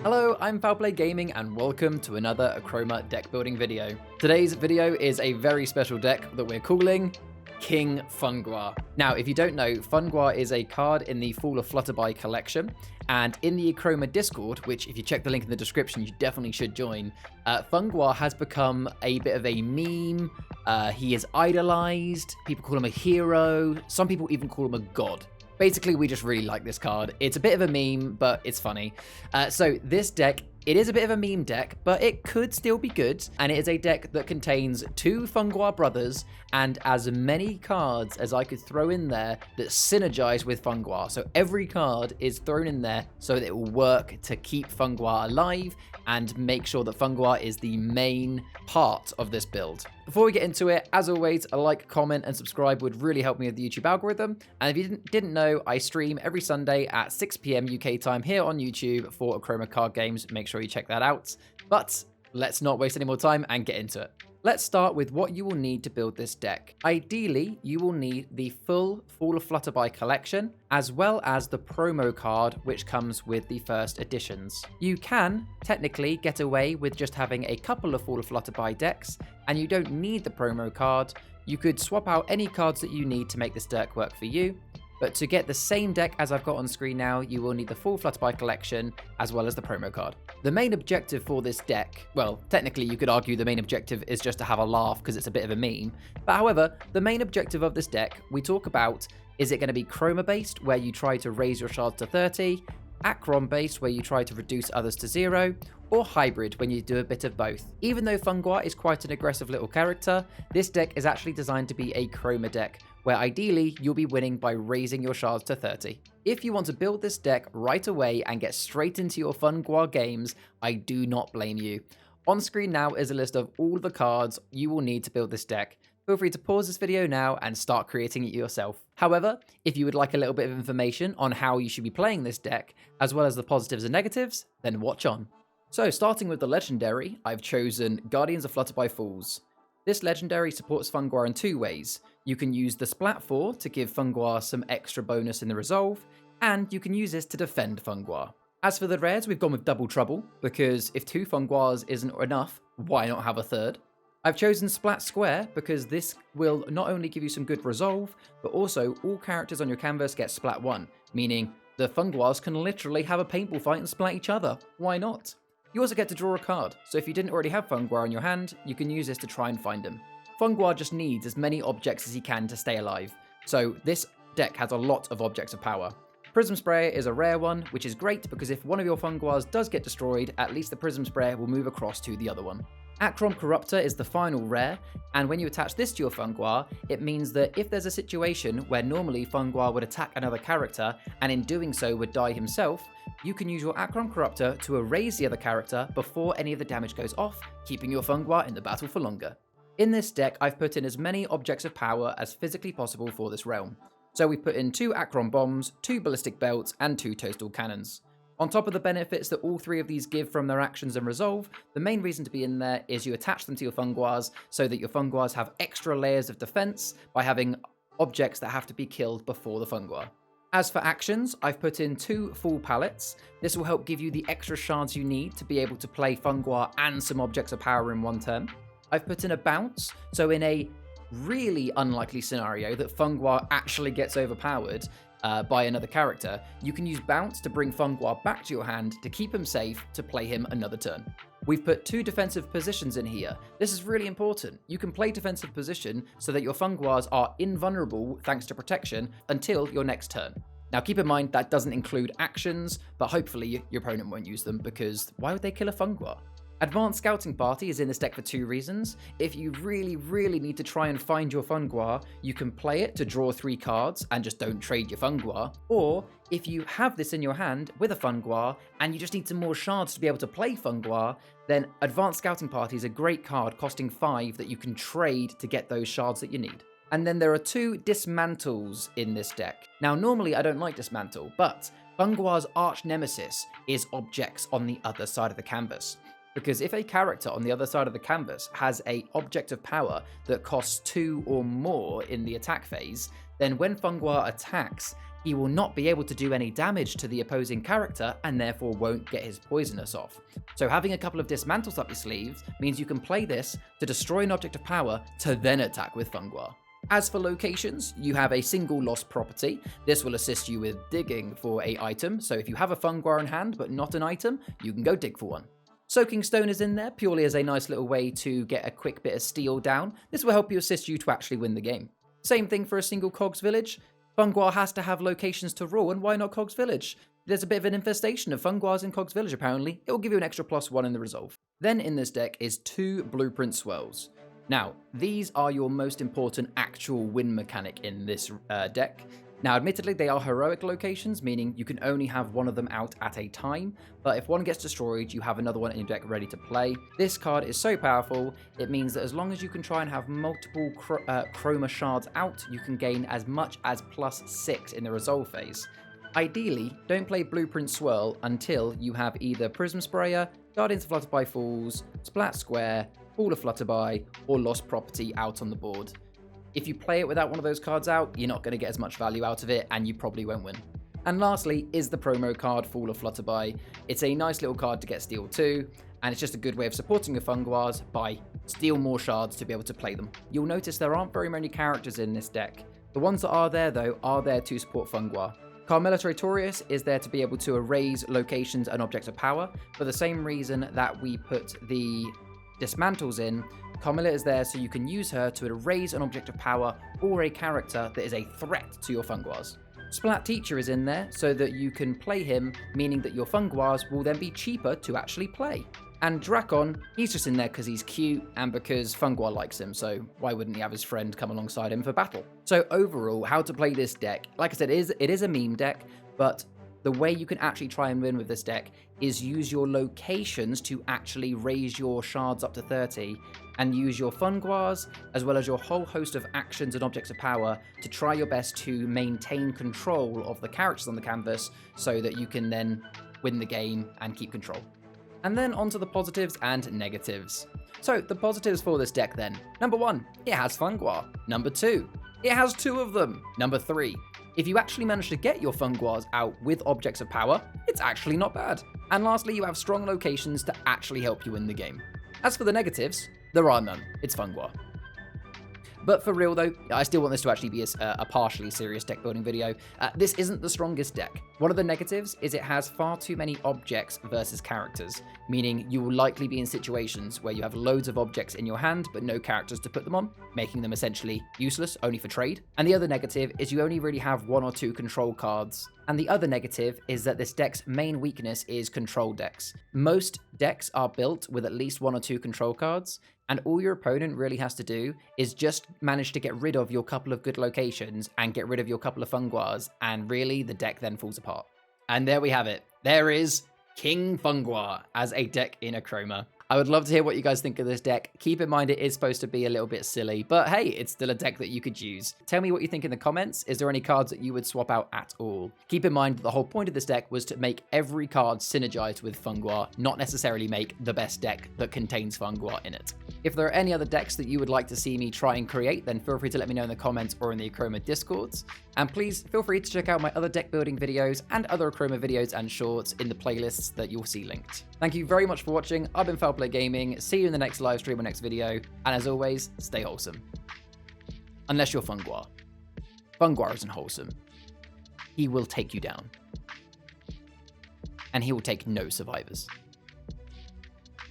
Hello, I'm Foulplay Gaming and welcome to another Achroma deck building video. Today's video is a very special deck that we're calling King Funguar. Now, if you don't know, Funguar is a card in the Fall of Flutterby collection, and in the Achroma Discord, which if you check the link in the description, you definitely should join, Funguar has become a bit of a meme. He is idolized, people call him a hero, some people even call him a god. Basically, we just really like this card. It's a bit of a meme, but it's funny. So this deck, it is a bit of a meme deck, but it could still be good. And it is a deck that contains 2 Funguar brothers and as many cards as I could throw in there that synergize with Funguar. So every card is thrown in there so that it will work to keep Funguar alive and make sure that Funguar is the main part of this build. Before we get into it, as always, a like, comment, and subscribe would really help me with the YouTube algorithm. And if you didn't know, I stream every Sunday at 6 PM UK time here on YouTube for Achroma card games. Make sure you check that out. But let's not waste any more time and get into it. Let's start with what you will need to build this deck. Ideally, you will need the full Fall of Flutterby collection, as well as the promo card, which comes with the first editions. You can technically get away with just having a couple of Fall of Flutterby decks, and you don't need the promo card. You could swap out any cards that you need to make this deck work for you. But to get the same deck as I've got on screen now, you will need the full Flutterby collection, as well as the promo card. The main objective for this deck, well, technically you could argue the main objective is just to have a laugh because it's a bit of a meme. But however, the main objective of this deck, we talk about, is it going to be Chroma based, where you try to raise your shards to 30, Achroma based, where you try to reduce others to 0, or hybrid, when you do a bit of both. Even though Funguar is quite an aggressive little character, this deck is actually designed to be a Chroma deck, where ideally you'll be winning by raising your shards to 30. If you want to build this deck right away and get straight into your Funguar games, I do not blame you. On screen now is a list of all the cards you will need to build this deck. Feel free to pause this video now and start creating it yourself. However, if you would like a little bit of information on how you should be playing this deck, as well as the positives and negatives, then watch on. So starting with the legendary, I've chosen Guardians of Flutterby Falls. This legendary supports Funguar in 2 ways. You can use the Splat 4 to give Funguar some extra bonus in the resolve, and you can use this to defend Funguar. As for the rares, we've gone with Double Trouble, because if 2 Funguars isn't enough, why not have a third? I've chosen Splat Square because this will not only give you some good resolve, but also all characters on your canvas get Splat 1, meaning the Funguars can literally have a paintball fight and splat each other. Why not? You also get to draw a card, so if you didn't already have Funguar in your hand, you can use this to try and find him. Funguar just needs as many objects as he can to stay alive, so this deck has a lot of objects of power. Prism Sprayer is a rare one, which is great because if one of your Funguars does get destroyed, at least the Prism Sprayer will move across to the other one. Achroma Corruptor is the final rare, and when you attach this to your Funguar, it means that if there's a situation where normally Funguar would attack another character, and in doing so would die himself, you can use your Achroma Corruptor to erase the other character before any of the damage goes off, keeping your Funguar in the battle for longer. In this deck, I've put in as many objects of power as physically possible for this realm. So we've put in 2 Achroma Bombs, 2 Ballistic Belts, and 2 Toadstool Cannons. On top of the benefits that all 3 of these give from their actions and resolve, the main reason to be in there is you attach them to your Funguars so that your Funguars have extra layers of defense by having objects that have to be killed before the Funguar. As for actions, I've put in 2 full palettes. This will help give you the extra shards you need to be able to play Funguar and some objects of power in one turn. I've put in a bounce, so in a really unlikely scenario that Funguar actually gets overpowered by another character, you can use bounce to bring Funguar back to your hand to keep him safe to play him another turn. We've put 2 defensive positions in here. This is really important. You can play defensive position so that your Funguars are invulnerable thanks to protection until your next turn. Now keep in mind that doesn't include actions, but hopefully your opponent won't use them because why would they kill a Funguar? Advanced Scouting Party is in this deck for 2 reasons. If you really need to try and find your Funguar, you can play it to draw 3 cards and just don't trade your Funguar. Or if you have this in your hand with a Funguar and you just need some more shards to be able to play Funguar, then Advanced Scouting Party is a great card costing 5 that you can trade to get those shards that you need. And then there are 2 Dismantles in this deck. Now normally I don't like Dismantle, but Funguar's arch nemesis is objects on the other side of the canvas. Because if a character on the other side of the canvas has an object of power that costs 2 or more in the attack phase, then when Funguar attacks, he will not be able to do any damage to the opposing character and therefore won't get his poisonous off. So having a couple of dismantles up your sleeves means you can play this to destroy an object of power to then attack with Funguar. As for locations, you have a single lost property. This will assist you with digging for an item, so if you have a Funguar in hand but not an item, you can go dig for one. Soaking Stone is in there purely as a nice little way to get a quick bit of steel down. This will help you assist you to actually win the game. Same thing for a single Cogs Village. Funguar has to have locations to rule, and why not Cogs Village? There's a bit of an infestation of Funguars in Cogs Village apparently. It will give you an extra +1 in the resolve. Then in this deck is 2 Blueprint Swirls. Now, these are your most important actual win mechanic in this deck. Now, admittedly, they are heroic locations, meaning you can only have one of them out at a time, but if one gets destroyed, you have another one in your deck ready to play. This card is so powerful, it means that as long as you can try and have multiple Chroma shards out, you can gain as much as +6 in the resolve phase. Ideally, don't play Blueprint Swirl until you have either Prism Sprayer, Guardians of Flutterby Falls, Splat Square, Fall of Flutterby, or Lost Property out on the board. If you play it without one of those cards out, you're not going to get as much value out of it, and you probably won't win. And lastly is the promo card, Fall of Flutterby. It's a nice little card to get Steel 2, and it's just a good way of supporting your Funguars by steal more shards to be able to play them. You'll notice there aren't very many characters in this deck. The ones that are there, though, are there to support Funguar. Carmela Tratorius is there to be able to erase locations and objects of power, for the same reason that we put the dismantles in. Carmela is there so you can use her to erase an object of power or a character that is a threat to your Funguars. Splat Teacher is in there so that you can play him, meaning that your Funguars will then be cheaper to actually play. And Drakon, he's just in there because he's cute and because Funguar likes him, so why wouldn't he have his friend come alongside him for battle? So overall, how to play this deck, like I said, it is a meme deck, but the way you can actually try and win with this deck is use your locations to actually raise your shards up to 30 and use your Funguars as well as your whole host of actions and objects of power to try your best to maintain control of the characters on the canvas so that you can then win the game and keep control. And then onto the positives and negatives. So the positives for this deck then. Number 1, it has Funguar. Number 2, it has 2 of them. Number 3, if you actually manage to get your Funguars out with objects of power, it's actually not bad. And lastly, you have strong locations to actually help you win the game. As for the negatives, there are none. It's Funguar. But for real though, I still want this to actually be a partially serious deck building video. This isn't the strongest deck. One of the negatives is it has far too many objects versus characters, meaning you will likely be in situations where you have loads of objects in your hand but no characters to put them on, making them essentially useless, only for trade. And the other negative is you only really have 1 or 2 control cards. And the other negative is that this deck's main weakness is control decks. Most decks are built with at least 1 or 2 control cards, and all your opponent really has to do is just manage to get rid of your couple of good locations and get rid of your couple of Funguars, and really the deck then falls apart. And there we have it. There is King Funguar as a deck in Achroma. I would love to hear what you guys think of this deck. Keep in mind it is supposed to be a little bit silly, but hey, it's still a deck that you could use. Tell me what you think in the comments. Is there any cards that you would swap out at all? Keep in mind that the whole point of this deck was to make every card synergize with Funguar, not necessarily make the best deck that contains Funguar in it. If there are any other decks that you would like to see me try and create, then feel free to let me know in the comments or in the Achroma Discords. And please feel free to check out my other deck building videos and other Achroma videos and shorts in the playlists that you'll see linked. Thank you very much for watching. I've been Foul Play Gaming. See you in the next live stream or next video. And as always, stay wholesome. Unless you're Funguar. Funguar isn't wholesome. He will take you down. And he will take no survivors.